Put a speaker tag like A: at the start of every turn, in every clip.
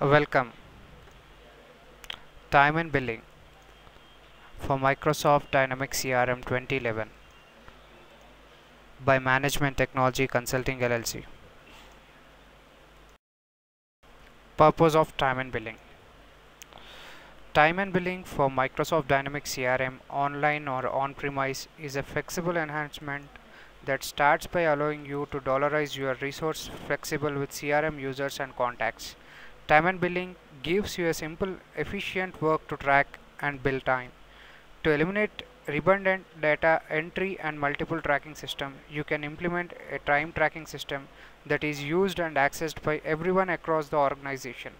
A: Welcome. Time and billing for Microsoft Dynamics CRM 2011 by Management Technology Consulting LLC. Purpose of time and billing. Time and billing for Microsoft Dynamics CRM online or on-premise is a flexible enhancement that starts by allowing you to dollarize your resource flexible with CRM users and contacts. Time and billing gives you a simple, efficient work to track and bill time. To eliminate redundant data entry and multiple tracking system, you can implement a time tracking system that is used and accessed by everyone across the organization.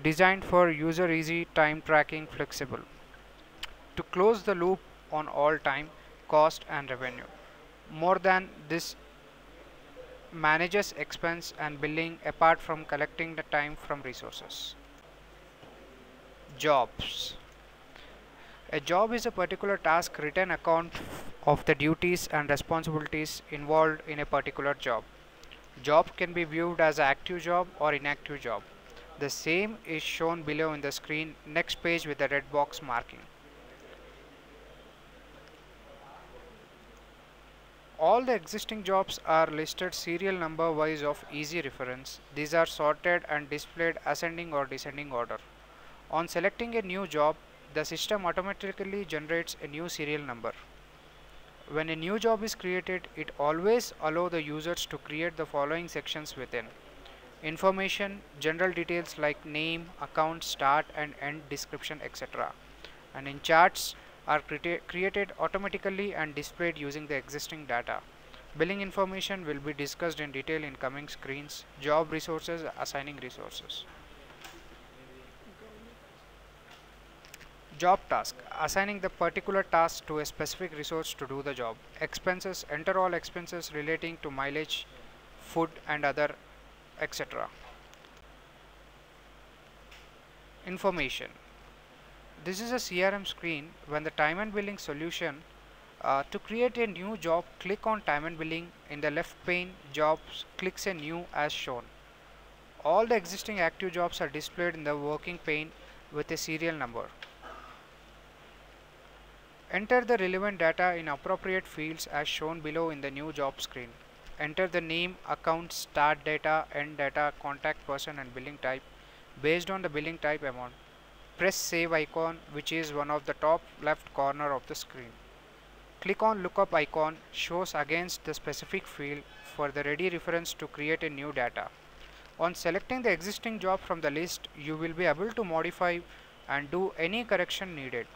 A: Designed for user easy time tracking flexible. To close the loop on all time, cost and revenue. More than this manages expense and billing apart from collecting the time from resources. Jobs. A job is a particular task written account of the duties and responsibilities involved in a particular job. Job can be viewed as an active job or inactive job. The same is shown below in the screen next page with the red box marking. All the existing jobs are listed serial number wise of easy reference. These are sorted and displayed ascending or descending order. On selecting a new job, the system automatically generates a new serial number. When a new job is created, it always allows the users to create the following sections within: information, general details like name, account, start and end description, etc. And in charts are created automatically and displayed using the existing data. Billing information will be discussed in detail in coming screens. Job resources, assigning resources. Job task, assigning the particular task to a specific resource to do the job. Expenses, enter all expenses relating to mileage, food and other, etc. Information. This is a CRM screen. When the time and billing solution, to create a new job, click on time and billing. In the left pane, jobs, clicks a new as shown. All the existing active jobs are displayed in the working pane with a serial number. Enter the relevant data in appropriate fields as shown below in the new job screen. Enter the name, account, start data, end data, contact person and billing type based on the billing type amount. Press save icon, which is one of the top left corner of the screen. Click on lookup icon, shows against the specific field for the ready reference to create a new data. On selecting the existing job from the list, you will be able to modify and do any correction needed.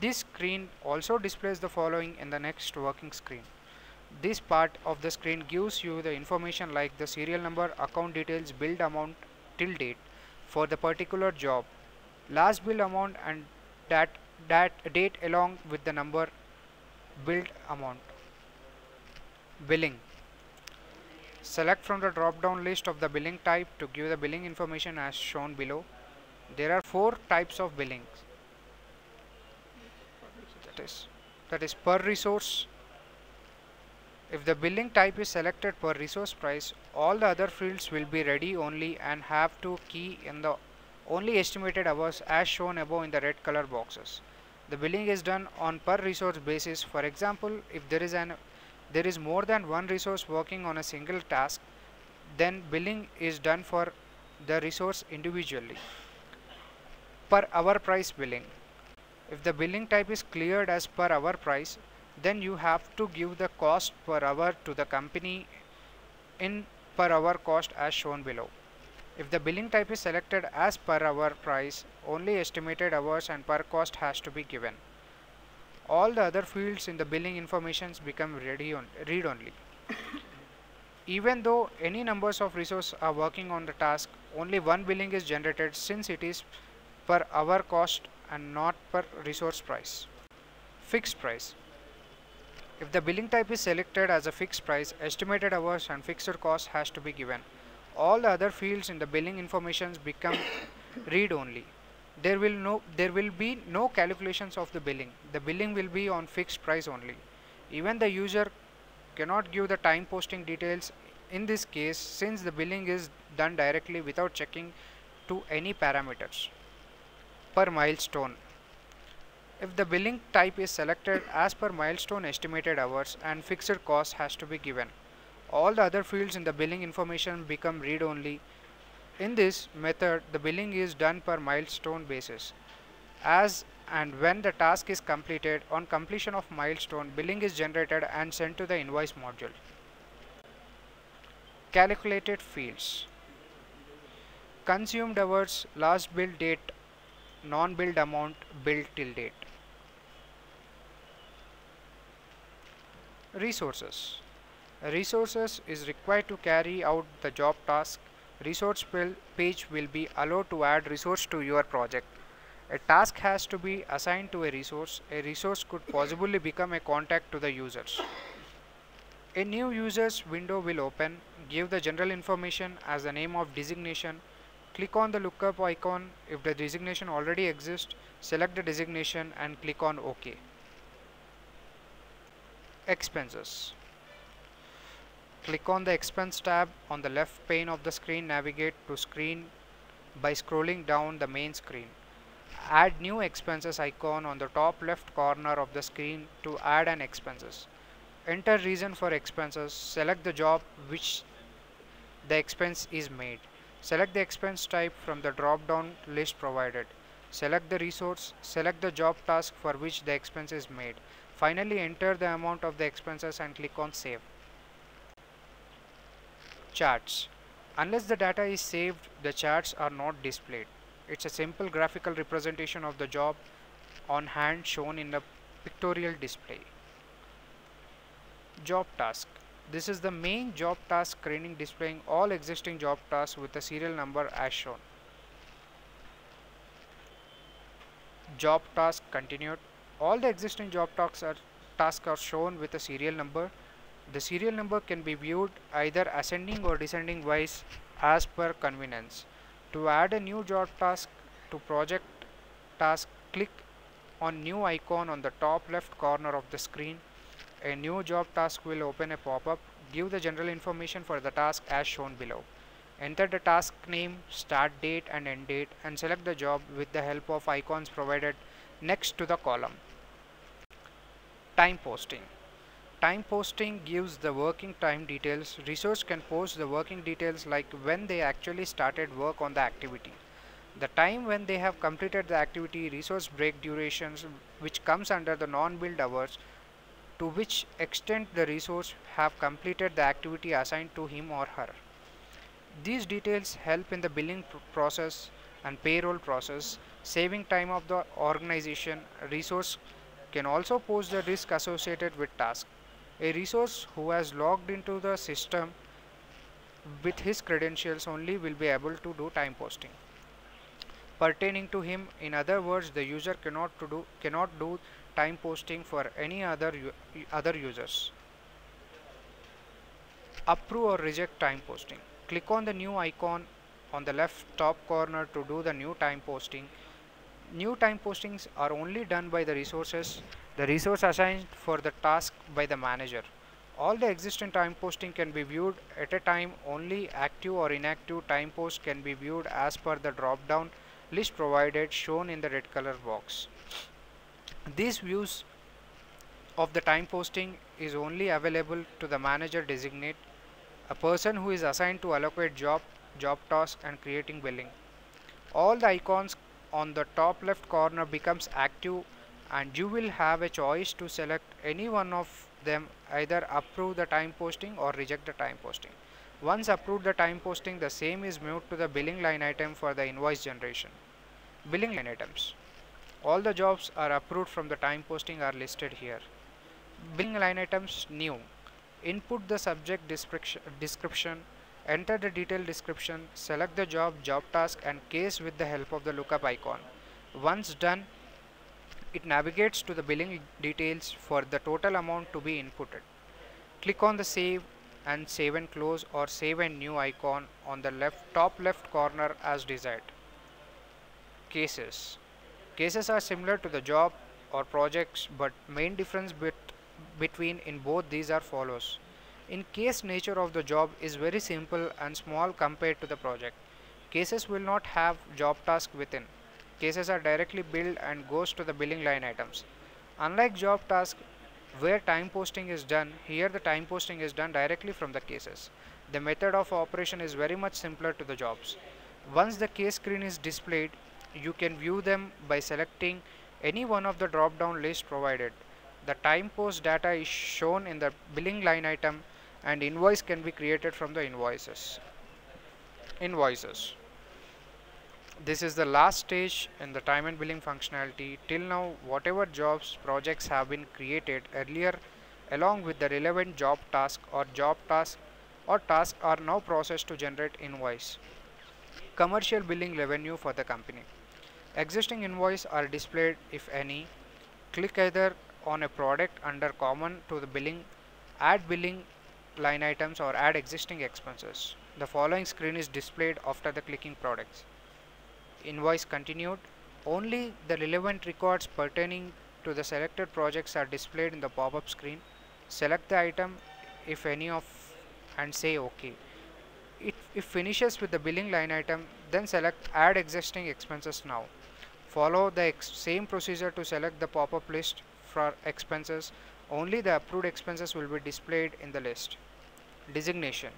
A: This screen also displays the following in the next working screen. This part of the screen gives you the information like the serial number, account details, billed amount till date for the particular job, last bill amount and that date along with the number billed amount. Billing. Select from the drop down list of the billing type to give the billing information as shown below. There are 4 types of billings. That is per resource. If the billing type is selected per resource price, all the other fields will be ready only and have to key in the only estimated hours as shown above in the red color boxes. The billing is done on per resource basis. For example, if there is more than one resource working on a single task, then billing is done for the resource individually. Per hour price billing. If the billing type is cleared as per hour price, then you have to give the cost per hour to the company in per hour cost as shown below. If the billing type is selected as per hour price, only estimated hours and per cost has to be given. All the other fields in the billing informations become read only. Even though any numbers of resources are working on the task, only one billing is generated since it is per hour cost and not per resource price. Fixed price. If the billing type is selected as a fixed price, estimated hours and fixed cost has to be given. All the other fields in the billing informations become read only. There will be no calculations of the billing. The billing will be on fixed price only. Even the user cannot give the time posting details in this case, since the billing is done directly without checking to any parameters. Per milestone. If the billing type is selected as per milestone, estimated hours and fixed cost has to be given. All the other fields in the billing information become read-only. In this method, the billing is done per milestone basis. As and when the task is completed, on completion of milestone, billing is generated and sent to the invoice module. Calculated fields. Consumed hours, last bill date, non-billed amount, billed till date. Resources. Resources is required to carry out the job task. Resource page will be allowed to add resource to your project. A task has to be assigned to a resource. A resource could possibly become a contact to the users. A new users window will open. Give the general information as the name of designation. Click on the lookup icon. If the designation already exists, select the designation and click on OK. Expenses. Click on the expense tab on the left pane of the screen. Navigate to screen by scrolling down the main screen. Add new expenses icon on the top left corner of the screen to add an expenses. Enter reason for expenses. Select the job which the expense is made. Select the expense type from the drop down list provided. Select the resource. Select the job task for which the expense is made. Finally, enter the amount of the expenses and click on save. Charts. Unless the data is saved, the charts are not displayed. It's a simple graphical representation of the job on hand shown in the pictorial display. Job task. This is the main job task screening displaying all existing job tasks with the serial number as shown. Job task continued. All the existing job tasks are shown with a serial number. The serial number can be viewed either ascending or descending wise as per convenience. To add a new job task to project task, click on new icon on the top left corner of the screen. A new job task will open a pop-up. Give the general information for the task as shown below. Enter the task name, start date and end date and select the job with the help of icons provided next to the column. Time posting. Time posting gives the working time details. Resource can post the working details like when they actually started work on the activity, the time when they have completed the activity, resource break durations which comes under the non-billed hours, to which extent the resource have completed the activity assigned to him or her. These details help in the billing process and payroll process, saving time of the organization. Resource can also post the risk associated with task. A resource who has logged into the system with his credentials only will be able to do time posting pertaining to him. In other words, the user cannot do time posting for any other users. Approve or reject time posting. Click on the new icon on the left top corner to do the new time posting. New time postings are only done by the resources, the resource assigned for the task by the manager. All the existing time posting can be viewed at a time. Only active or inactive time post can be viewed as per the drop down list provided shown in the red color box. These views of the time posting is only available to the manager designate, a person who is assigned to allocate job task and creating billing. All the icons on the top left corner becomes active and you will have a choice to select any one of them, either approve the time posting or reject the time posting. Once approved the time posting, the same is moved to the billing line item for the invoice generation. Billing line items. All the jobs are approved from the time posting are listed here. Billing line items new. Input the subject description, enter the detailed description, select the job task and case with the help of the lookup icon. Once done, it navigates to the billing details for the total amount to be inputted. Click on the save and close or save and new icon on the top left corner as desired. Cases. Cases are similar to the job or projects, but main difference between in both these are follows. In case, nature of the job is very simple and small compared to the project. Cases will not have job task within. Cases are directly billed and goes to the billing line items. Unlike job task where time posting is done, here the time posting is done directly from the cases. The method of operation is very much simpler to the jobs. Once the case screen is displayed, you can view them by selecting any one of the drop down list provided. The time post data is shown in the billing line item and invoice can be created from the invoices. This is the last stage in the time and billing functionality. Till now, whatever jobs projects have been created earlier along with the relevant job task or task are now processed to generate invoice. Commercial billing revenue for the company. Existing invoice are displayed if any. Click either on a product under common to the billing, add billing line items or add existing expenses. The following screen is displayed after the clicking products. Invoice continued. Only the relevant records pertaining to the selected projects are displayed in the pop-up screen. Select the item if any of and say OK. If finishes with the billing line item, then select add existing expenses now. Follow the same procedure to select the pop-up list for expenses. Only the approved expenses will be displayed in the list. Designation.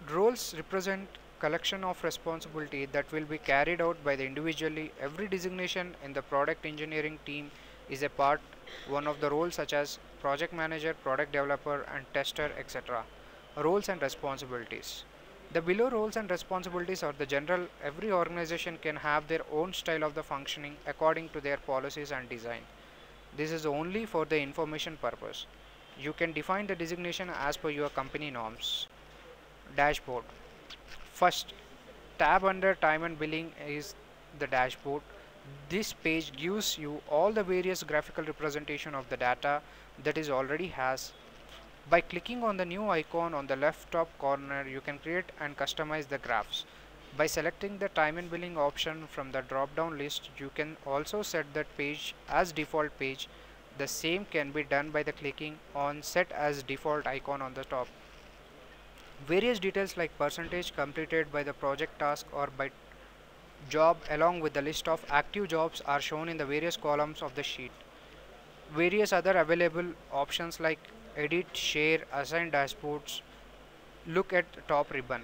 A: Roles represent collection of responsibility that will be carried out by the individually. Every designation in the product engineering team is a part one of the roles such as project manager, product developer and tester, etc. Roles and responsibilities. The below roles and responsibilities are the general. Every organization can have their own style of the functioning according to their policies and design. This is only for the information purpose. You can define the designation as per your company norms. Dashboard. First tab under time and billing is the dashboard. This page gives you all the various graphical representation of the data that is already has. By clicking on the new icon on the left top corner, you can create and customize the graphs. By selecting the time and billing option from the drop down list, you can also set that page as default page. The same can be done by the clicking on set as default icon on the top. Various details like percentage completed by the project task or by job along with the list of active jobs are shown in the various columns of the sheet. Various other available options like edit, share, assign dashboards. Look at the top ribbon.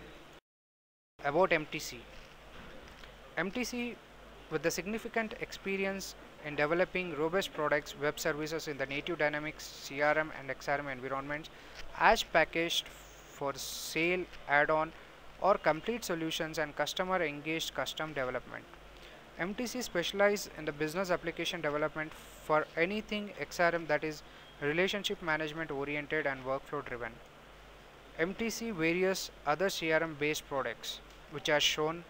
A: About MTC. MTC, with the significant experience in developing robust products, web services in the native Dynamics, CRM and XRM environments, as packaged for sale, add-on or complete solutions and customer engaged custom development. MTC specializes in the business application development for anything XRM that is relationship management oriented and workflow driven. MTC various other CRM based products which are shown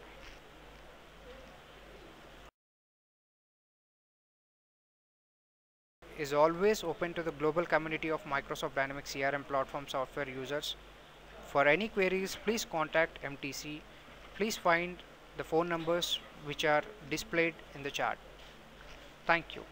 A: is always open to the global community of Microsoft Dynamics CRM platform software users. For any queries, please contact MTC. Please find the phone numbers which are displayed in the chart. Thank you.